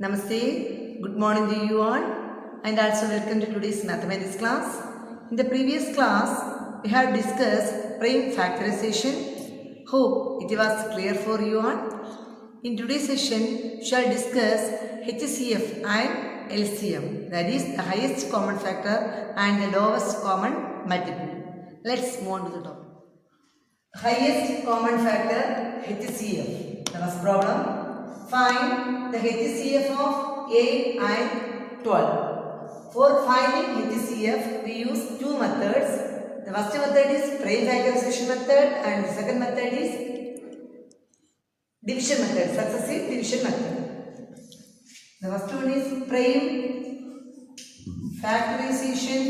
Namaste, good morning to you all and also welcome to today's mathematics class. In the previous class, we have discussed prime factorization. Hope it was clear for you all. In today's session, we shall discuss HCF and LCM, that is the highest common factor and the lowest common multiple. Let's move on to the topic. Highest common factor HCF. The first problem. Find the HCF of 8 and 12. For finding HCF, we use two methods. The first method is prime factorization method and the second method is division method, successive division method. The first one is prime factorization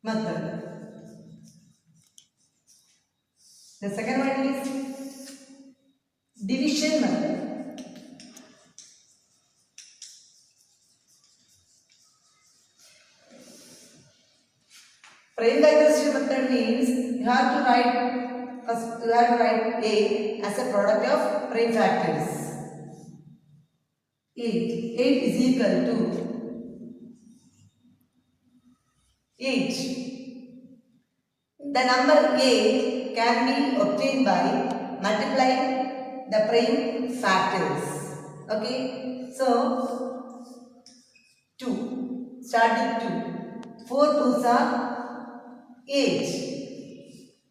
method. The second one is division method. Prime factorization method means you have to write A as a product of prime factors. 8 is equal to 8. The number 8 can be obtained by multiplying the prime factors. Okay, so 2. Start with 2. 4 2s are 8.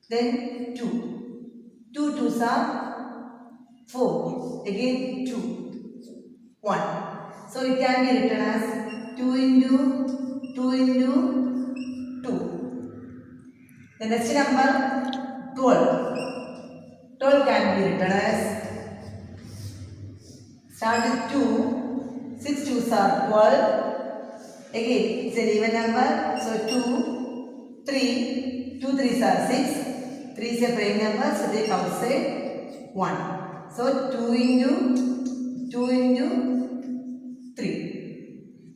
Then 2. 2 2s are 4. Again 2. 1. So it can be written as 2 into 2 into 2. The next number 12. 12 can be written as, start with 2, 6 2s are 12. Again it's an even number, so 2, 3, 2 3s are 6. 3 is a prime number, so they outside 1. So 2 into 2 into 3.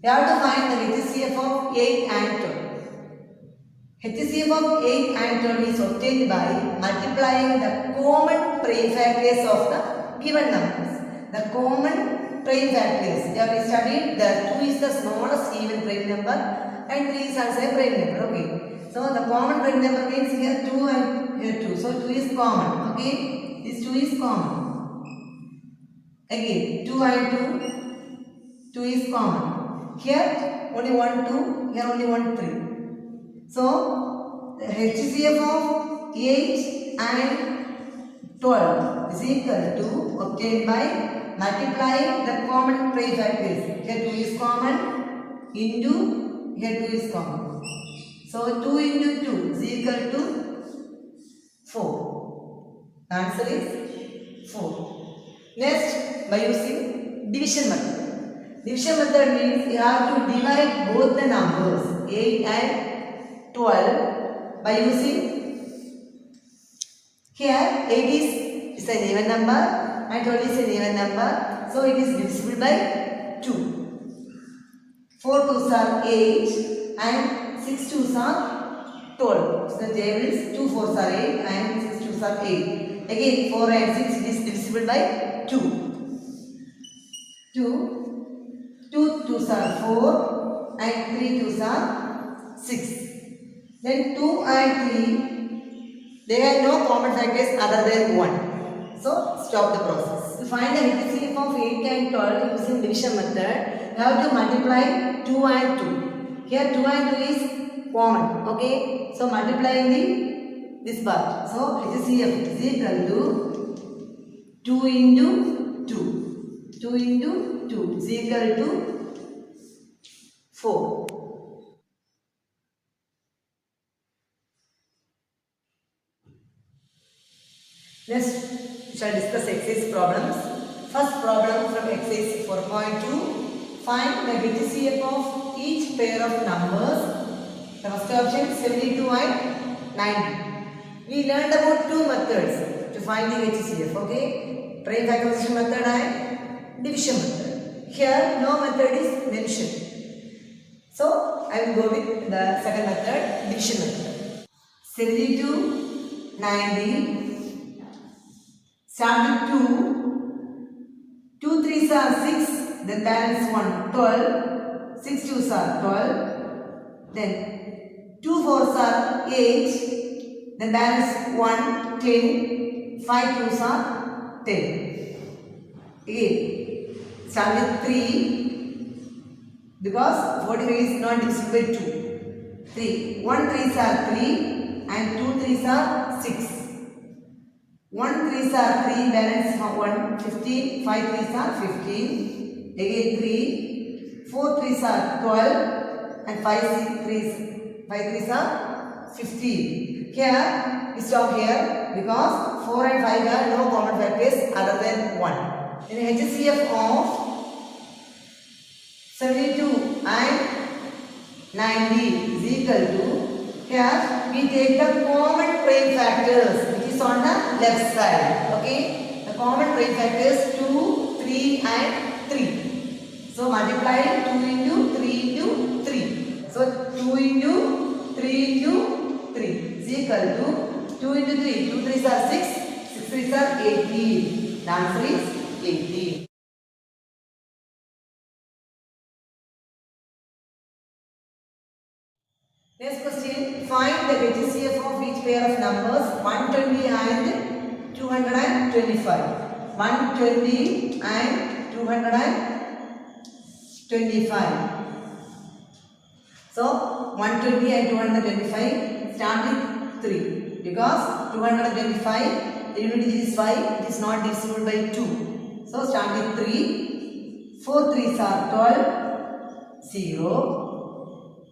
We have to find the HCF of 8 and 12. HCF of 8 and 12 is obtained by multiplying the common prime factors of the given numbers. The common prime factors. Here we studied that 2 is the smallest even prime number and 3 is also a prime number. Okay. So the common prime number means here 2 and here 2. So 2 is common. Okay. This 2 is common. Again 2 and 2. 2 is common. Here only 1 2. Here only 1 3. So, the HCF of 8 and 12 is equal to obtained by multiplying the common prime factors. Here 2 is common into here 2 is common. So, 2 into 2 is equal to 4. The answer is 4. Next, by using division method. Division method means you have to divide both the numbers 8 and 12 by using, here 8 is an even number and 12 is an even number, so it is divisible by 2. 4 2s are 8 and 6 2s are 12. So the table is 2 4s are 8 and 6 2s are 8. Again 4 and 6 it is divisible by 2. 2 2s are 4 and 3 2s are 6. Then 2 and 3, they have no common factors other than 1. So, stop the process. To find the HCF of 8 and 12 using division method, you have to multiply 2 and 2. Here 2 and 2 is common. Okay. So, multiplying this part. So, HCF is equal to 2 into 2. 2 into 2 is equal to 4. Next, we shall discuss exercise problems. First problem from exercise 4.2. Find the HCF of each pair of numbers. The first option 72 and 90. We learned about two methods to find the HCF. Okay, prime factorization method and division method. Here, no method is mentioned. So, I will go with the second method, division method. 72, 90. Start with 2. 3s are 6, then balance 1, 12. 6 2s are 12. Then 2 4s are 8, then balance 1, 10. 5 2s are 10. Again, start with 3 because 45 is not divisible by 2. 3. 1 3s are 3 and 2 3s are 6. 1 3s are 3, balance 1, 15. 5 3s are 15. Again 3. 4 3s are 12 and 5 3s are 15. Here we stop here because 4 and 5 are no common factors other than 1. In HCF of 72 and 90 is equal to, here we take the common prime factors which is on the left side. Okay, the common prime factors 2, 3 and 3. So multiply 2 into 3 into 3. So 2 into 3 into 3 is equal to 2 into 3. 2 3s are 6, 6 3s are 18. The answer is 18. Next question, find the HCF of each pair of numbers 120 and 225. 120 and 225. So 120 and 225 start with 3 because 225 the unit is 5, it is not divisible by 2. So start with 3. 4 3s are 12, 0.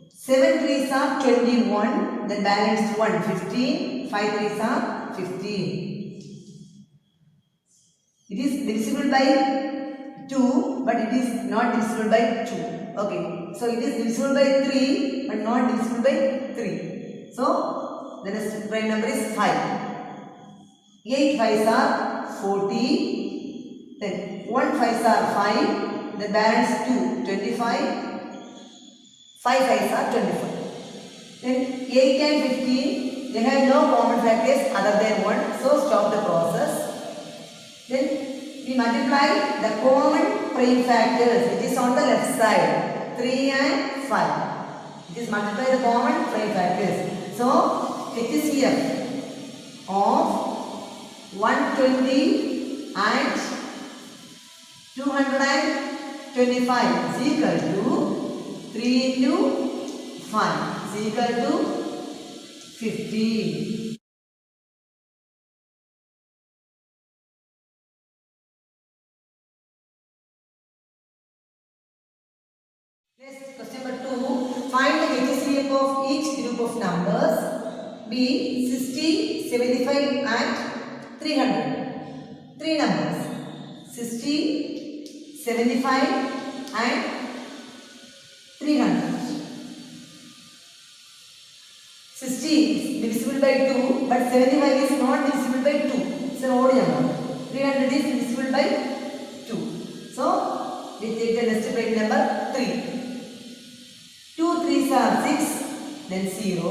7 3s are 21, then balance 1, 15. 5 3s are 15. It is divisible by 2, but it is not divisible by 2. Okay, so it is divisible by 3, but not divisible by 3. So the next prime number is 5. 8 5s are 40, then 1 5s are 5, then balance 2, 25. 5 5s are 25. Then 8 and 15, they have no common factors other than 1. So stop the process. Then we multiply the common prime factors which is on the left side. 3 and 5. It is multiply the common prime factors. So HCF of 120 and 225 is equal to 3 into 5 is equal to 15. Next, question number 2. Find the HCF of each group of numbers be 60, 75 and 300. 3 numbers 60, 75 and 300. 60 is divisible by 2, but 75 is not divisible by 2. It's an odd number. 300 is divisible by 2. So we take the next prime number 3. 2 3s are 6, then 0.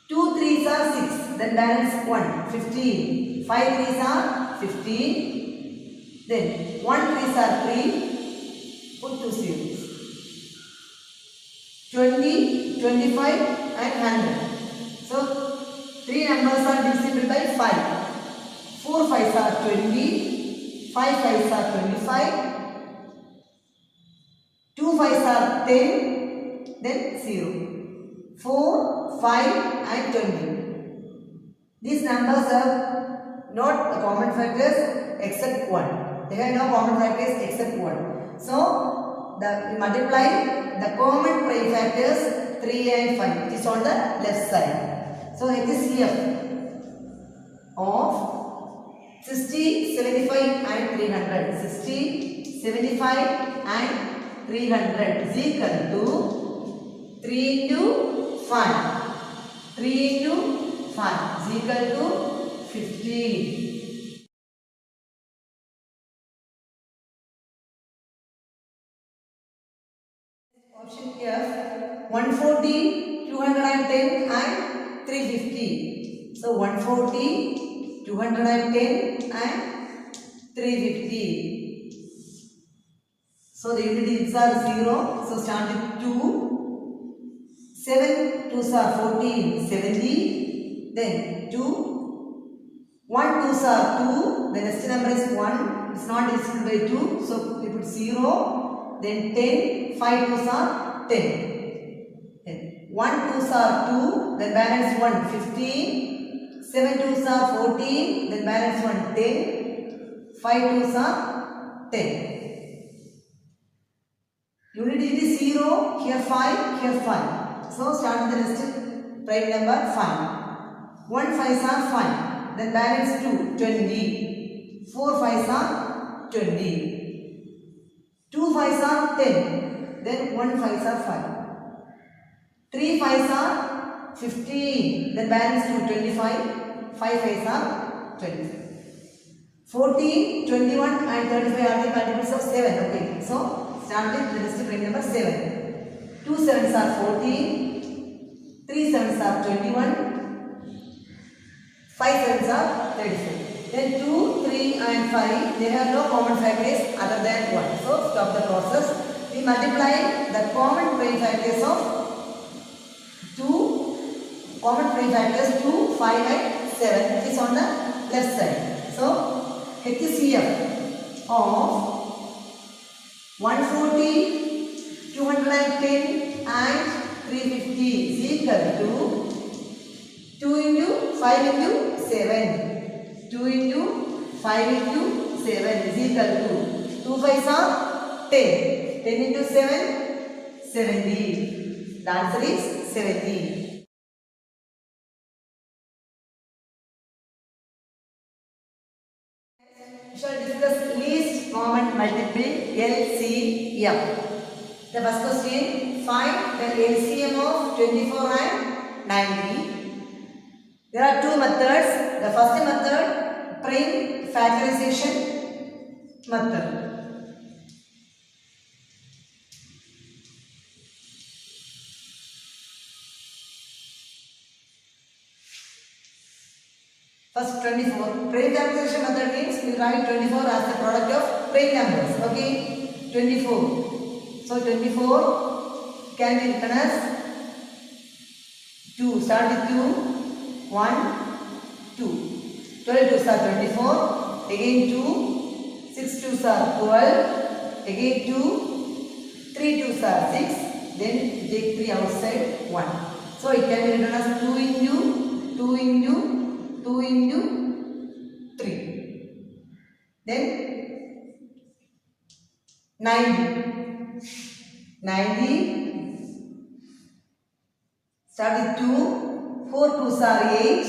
2 3s are 6, then balance 1, 15. 5 3s are 15. Then 1 3s are 3. Put 2 zeros. 20, 25 and 100. So 3 numbers are divisible by 5. 4 5s are 20. 5 5s are 25. 2 5s are 10. Then 0. 4, 5 and 20. These numbers have not common factors except 1. They have no common factors except 1. So we multiply the common prime factors 3 and 5 which is on the left side. So HCF of 60, 75 and 300. 60, 75 and 300 is equal to 3 into 5. 3 into 5 is equal to 15. Option F, 140, 210 and 350. So 140, 210 and 350. So the unit digits are 0. So start with 2. 7 2s are 14, 70. Then 2. 1 2s are 2. The next number is 1. It's not divisible by 2. So we put 0. Then 10. 5 2s are 10. Then 1 2s are 2. Then balance 1, 15. 7 2s are 14. Then balance 1, 10. 5 2s are 10. Unit digit is 0. Here 5. Here 5. So start with the next prime number 5. 1 5s are 5. Then balance 2, 20. 4 5s are 20. 2 5s are 10. Then 1 5s are 5. 3 5s are 15. Then balance 2, 25. 5 5s are 25. 14, 21 and 35 are the multiples of 7. Okay. So start with the next prime number 7. 2 7s are 14. 3 7s are 21. 5 7s are 35. Then 2, 3 and 5, they have no common factors other than 1. So stop the process. We multiply the common prime factors of 2, common prime factors 2, 5 and 7, which is on the left side. So HCF of 140, 210 and 350 is equal to 2 into 5 into 7. 2 into 5 into 7 is equal to 2 5s are 10. 10 into 7, 70. The answer is 70. We shall discuss least common multiple LCM. The first question, find the LCM of 24 and 90. There are two methods. The first method, prime factorization method. First 24. Prime factorization method means we write 24 as the product of prime numbers. Okay. 24. So 24 can be written as 2. Start with 2. 1, 2. 12 2s are 24. Again 2. 6 2s are 12. Again 2. 3 2s are 6. Then take 3 outside 1. So it can be written as 2 into 2 into 2 into 3. Then 90. 90. Start with 2. 4 2s are 8.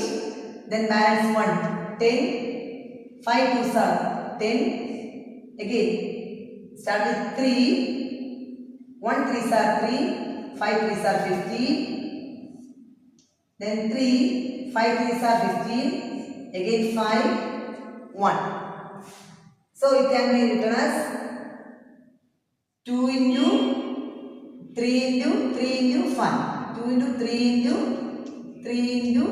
Then balance 1. 10. 5 2s are 10. Again start with 3. 1 3s are 3. 5 3s are 15. Then 3. 5 3s are 15. Again 5. 1. So it can be written as 2 into 3 into 3 into 5. 2 into 3 into 3 into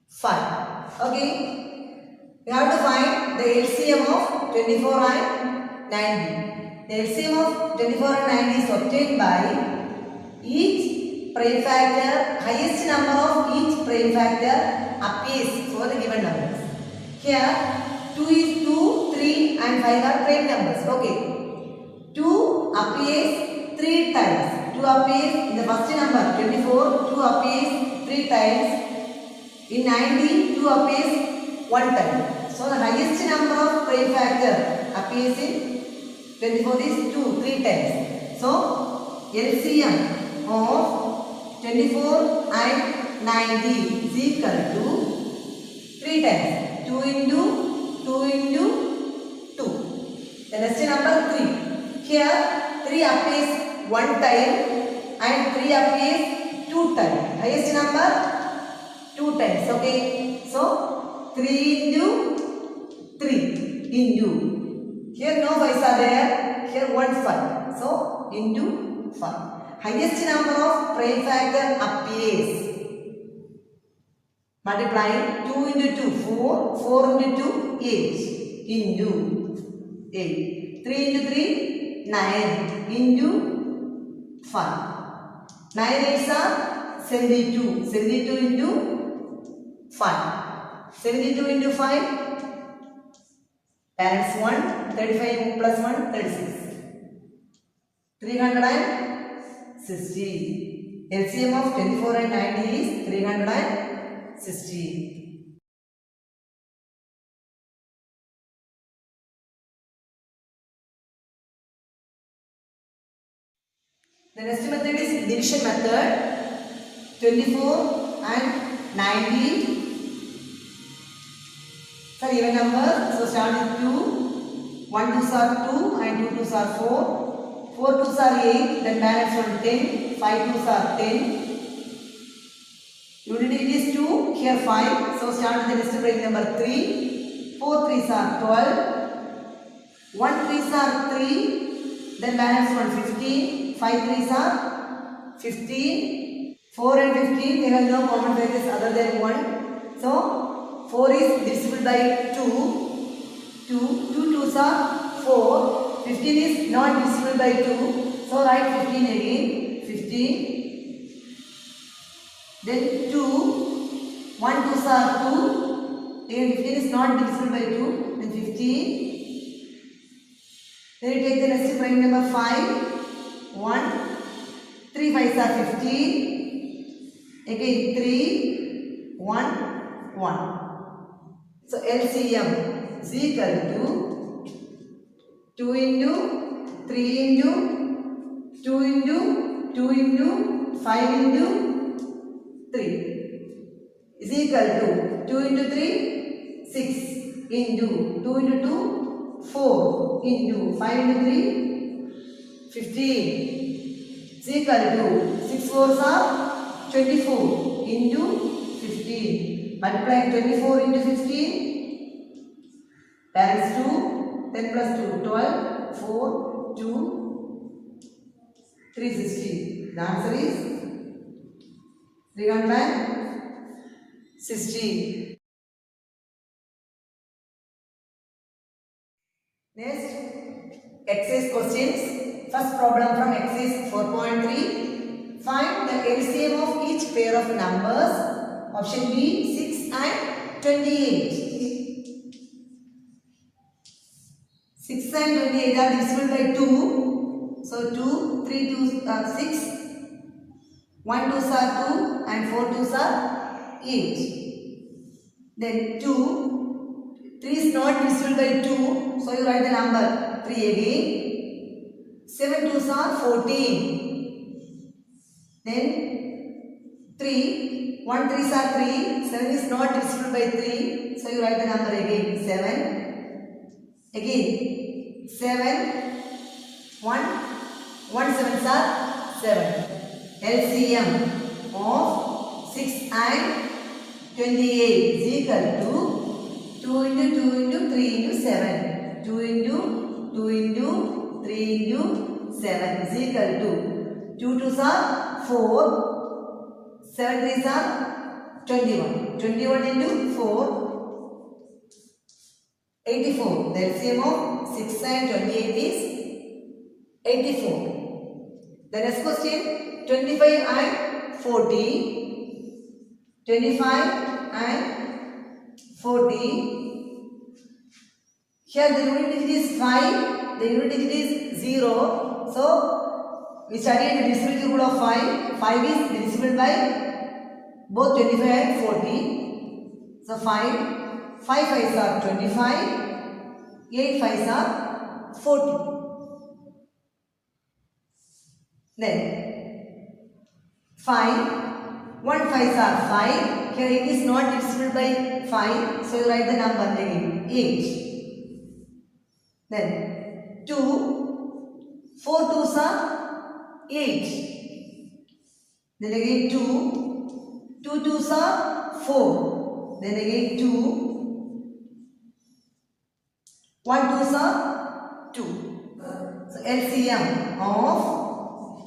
5. Okay. We have to find the LCM of 24 and 90. The LCM of 24 and 90 is obtained by each prime factor, highest number of each prime factor appears for the given numbers. Here 2 is 2, 3 and 5 are prime numbers. Okay. 2 appears 3 times. 2 appears in the first number 24. 2 appears 3 times. In 90, 2 appears 1 time. So the highest number of prime factor appears in 24 is 2, 3 times. So LCM of 24 and 90 is equal to 3 times. 2 into 2 into 2. The next number 3. Here 3 appears 1 time and 3 appears 2 times. Highest number 2 times. Okay. So 3 into 3 into. Here no 5s are there. Here 1 5. So into 5. Highest number of prime factor appears. Multiplying 2 into 2 4. 4 into 2 8. into 8. 3 into 3, 9 into 5. 9 8s are 72. 72 into 5. 72 into 5. Parents 1. 35 plus 1, 36. 360. LCM of 24 and 90 is 360. The next method is division method. 24 and 90 for even number. So start with 2. 1 2s are 2 and 2 2s are 4. 4 2s are 8. Then balance 1 10. 5 2s are 10. Unit digit is 2. Here 5. So start with the next break number 3. 4 3s are 12. 1 3s are 3. Then balance 1 15. 5 3s are 15. 4 and 15, they have no common factors other than 1. So 4 is divisible by 2. 2 2s are 4. 15 is not divisible by 2. So write 15 again. 15. Then 2. 1 2s are 2. Again 15 is not divisible by 2. Then 15. Then you take the next prime number 5. 1. 3 5s are 15. Again 3, 1, 1. So LCM is equal to 2 into 3 into 2 into 2 into 5 into 3 is equal to 2 into 3, 6 into 2 into 2, 4 into 5 into 3, 15 is equal to 6 4s are 24 into 15. Multiplying 24 into 15. Parents 2. 10 plus 2. 12. 4. 2. 360. The answer is 360. Next, exercise questions. First problem from exercise 4.3. Find the LCM of each pair of numbers. Option B 6 and 28. 6 and 28 are divisible by 2. So 2, 3 2s are 6. 1 2s are 2 and 4 2s are 8. Then 2. 3 is not divisible by 2. So you write the number 3 again. 7 2s are 14. Then 3, 1 3s are 3, 7 is not divisible by 3, so you write the number again 7, again 7, 1, 1 7s are 7. LCM of 6 and 28 is equal to 2 into 2 into 3 into 7. 2 into 2 into 3 into 7 is equal to 2 2s are 4, 7 3s are 21. 21 into 4, 84. The LCM of 6 and 28 is 84. The next question, 25 and 40. 25 and 40. Here the unit digit is 5, the unit digit is 0. So we studied the divisibility rule of 5. 5 is divisible by both 25 and 40. So 5 5s are 25. 8 5s are 40. Then 5. 1 5s are 5. Here it is not divisible by 5. So you write the number again 8. Then 2. 4 2s are 8. Then again 2. 2 2s are 4. Then again 2. 1 2s are 2. So LCM of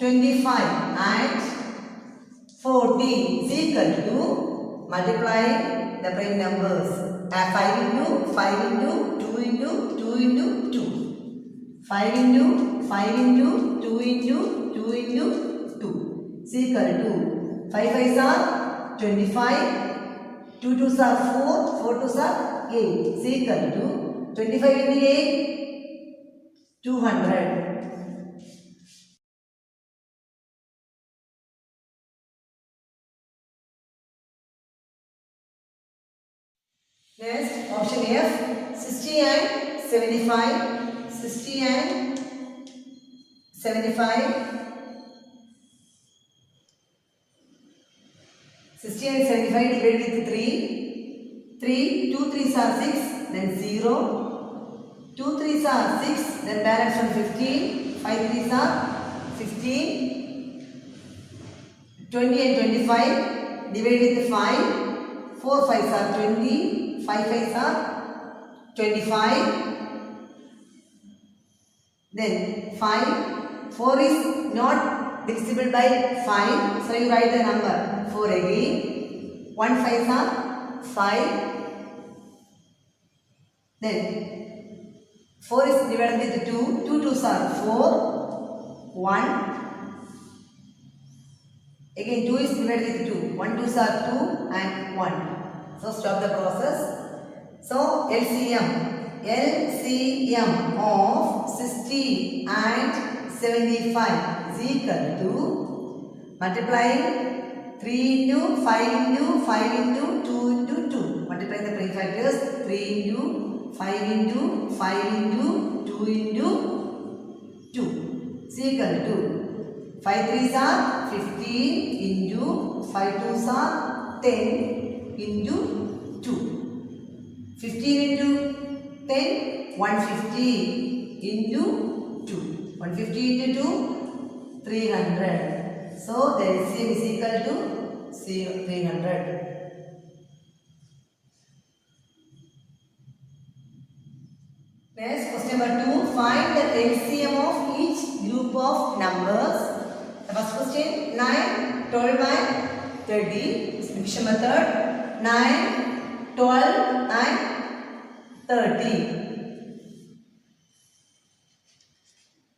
25 and 40 is equal to multiply the prime numbers. 5 into 5 into 2 into 5 into 5 into 2 into 2 into 2 is equal to 5 5s are 25, 2 2s are 4, 4 2s are 8 is equal to 25 into 8, 200. Next, option F, 60 and 75, 60 and 75, 60 and 75 divided with 3, 3, 2 3s are 6, then 0, 2 3s are 6, then balance on 15, 5 3s are 15, 20 and 25 divided with 5, 4 5s are 20, 5 5s are 25, then 5, 4 is not divisible by 5, so you write the number 4 again, 1 5s are 5, then 4 is divided with 2, 2 2s are 4, 1, again 2 is divided with 2, 1 2s are 2 and 1. So stop the process. So LCM of 60 and 75 is equal to multiplying 3 into 5 into 5 into 2 into 2. Multiply the prime factors, 3 into 5 into 5 into 2 into 2 is equal to 5 3s are 15 into 5 2s are 10 into 2. 15 into 10, 150 into 2. 150 into 2, 300. So the LCM is equal to 300. Next, question number 2. Find the LCM of each group of numbers. The first question, 9, 12 and 30. Substitution method. 9, 12 and 30.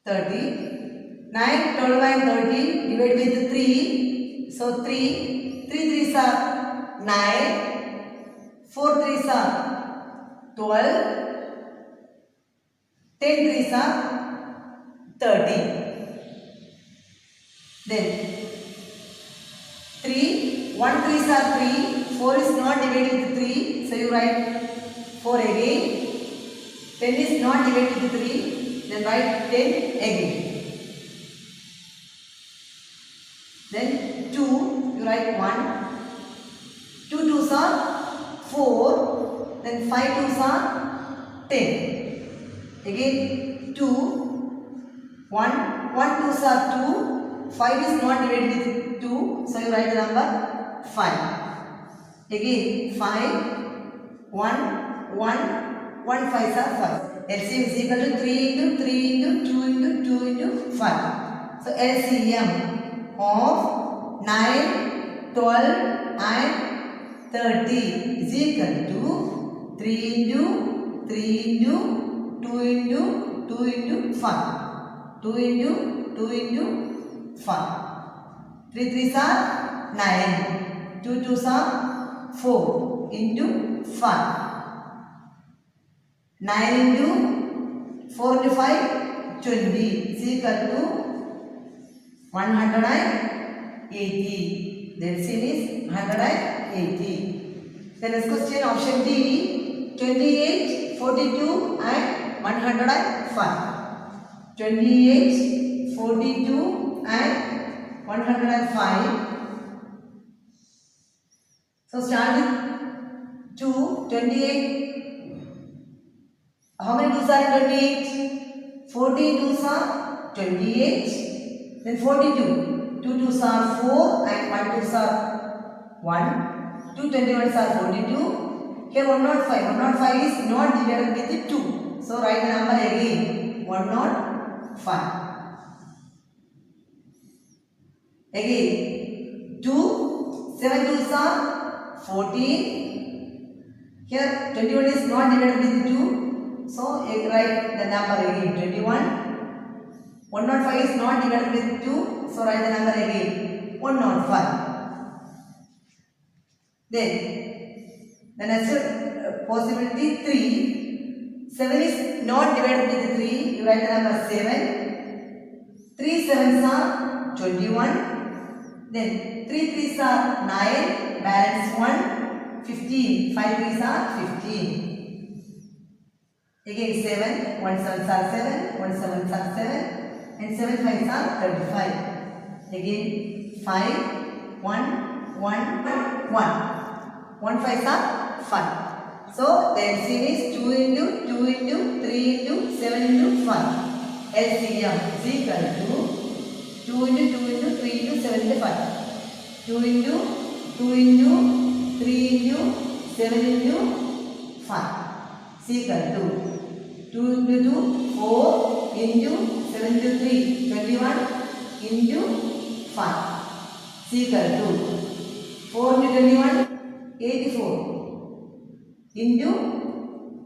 30. 9, 12 and 30 divided with 3. So 3 3s are 9. 4 3s are 12. 10 3s are 30. Then 3, 1 3s are 3. 4 is not divided with 3. So you write 4 again. 10 is not divided with 3. Then write 10 again. Then 2, you write 1. 2 2s are 4. Then 5 2s are 10. Again 2, 1, 1 2s are 2. 5 is not divided with 2. So you write the number 5. Again 5, 1, 1, 1 5s are 5. LCM is equal to 3 into 3 into 2 into 2 into 5. So LCM of 9, 12 and 30 is equal to 3 into 3 into 2 into 2 into 5. 2 into 2 into 5. 3 3s are 9. 2 2s are 4 into 5. 9 into 4 into 5, 20 is equal to 180. The LCM is 180. The next question, option D, 28, 42 and 105. 28, 42 and 105. So start with 2, 28. How many 2s are 28? 14 2s are 28. Then 42. 2 2s are 4 and 1 2s are 1. 2 21s are 42. Here 105. 105 is not divided with 2. So write the number again. 105. Again 2. 7 2s are 14. Here 21 is not divided with 2. So So you write the number again 21. 105 is not divided with 2. So write the number again 105. Then the next possibility 3. 7 is not divided with 3. You write the number 7. 3 sevens are 21. Then 3 threes are 9. Balance 1. 15. 5 threes are 15. Again 7. 1 sevens are 7. 1 sevens are 7. And 7 fives are 35. Again 5. 1. 1. 1. 1 fives are 5. So the LCM is 2 into 2 into 3 into 7 into 5. LCM is equal to 2 into 2 into 3 into 7 into 5. 2 into 2 into 3 into 7 into 5 is equal to 2 into 2, 4 into 7 into 3, 21 into 5 is equal to 4 into 21, 84 into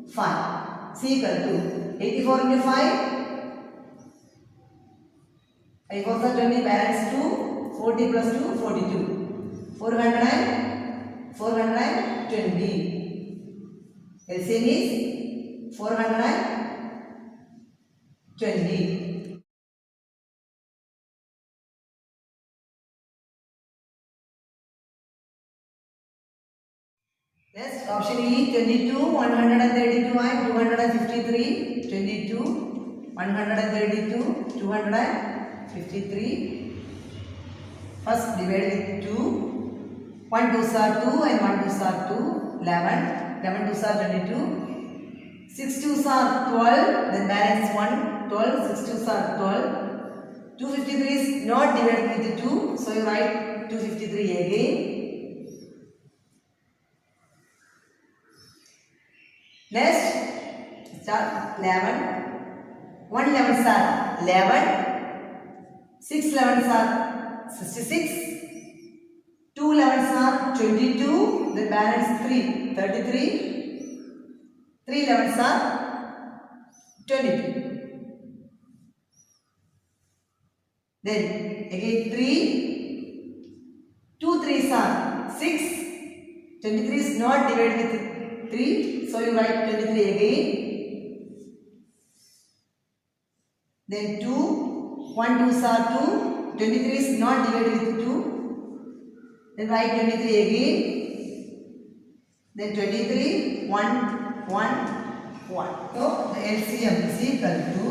5 is equal to 84 into 5. 5 4 are 20, balance 2, 40 plus 2, 42. 420. LCM is 420. Next option E 22, 132 and 253. 22, 132, 253. First divide with 2. 1 2s are 2 and 1 2s are 2. 11. 11 2s are 22. 6 2s are 12. Then balance 1. 12. 6 2s are 12. 253 is not divided with 2. So you write 253 again. Next, start 11. 1 11s are 11. 6 11s are 66. 2 11s are 22. The balance 3, 33. 3 11s are 22. Then again 3. 2 3s are 6. 23 is not divided with 3. So you write 23 again. Then 2. 1 2s are 2. 23 is not divided with 2. Then write 23 again. Then 23. 1 1 1. So the LCM is equal to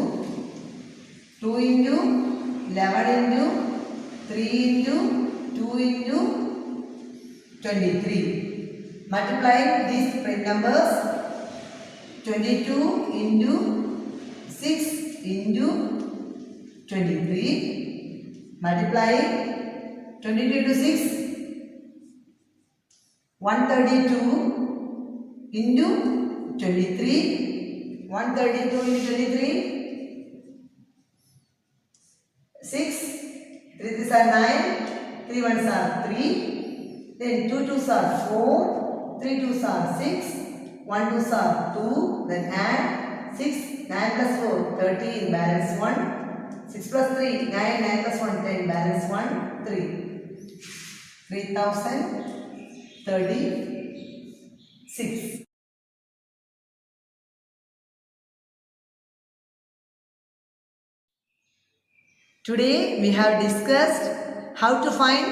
2 into 11 into 3 into 2 into 23. Multiplying these numbers, 22 into 6 into 23. Multiplying 22 into 6, 132 into 23. 132 into 23. 6. 3 3s are 9. 3 1s are 3. Then 2 2s are 4. 3 2s are 6. 1 2s are 2. Then add 6. 9 plus 4, 13. Balance 1. 6 plus 3, 9. 9 plus 1, 10. Balance 1, 3. 3036. Today we have discussed how to find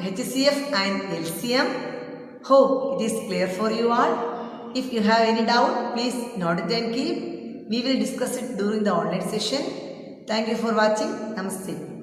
HCF and LCM. Hope it is clear for you all. If you have any doubt, please note it and keep. We will discuss it during the online session. Thank you for watching. Namaste.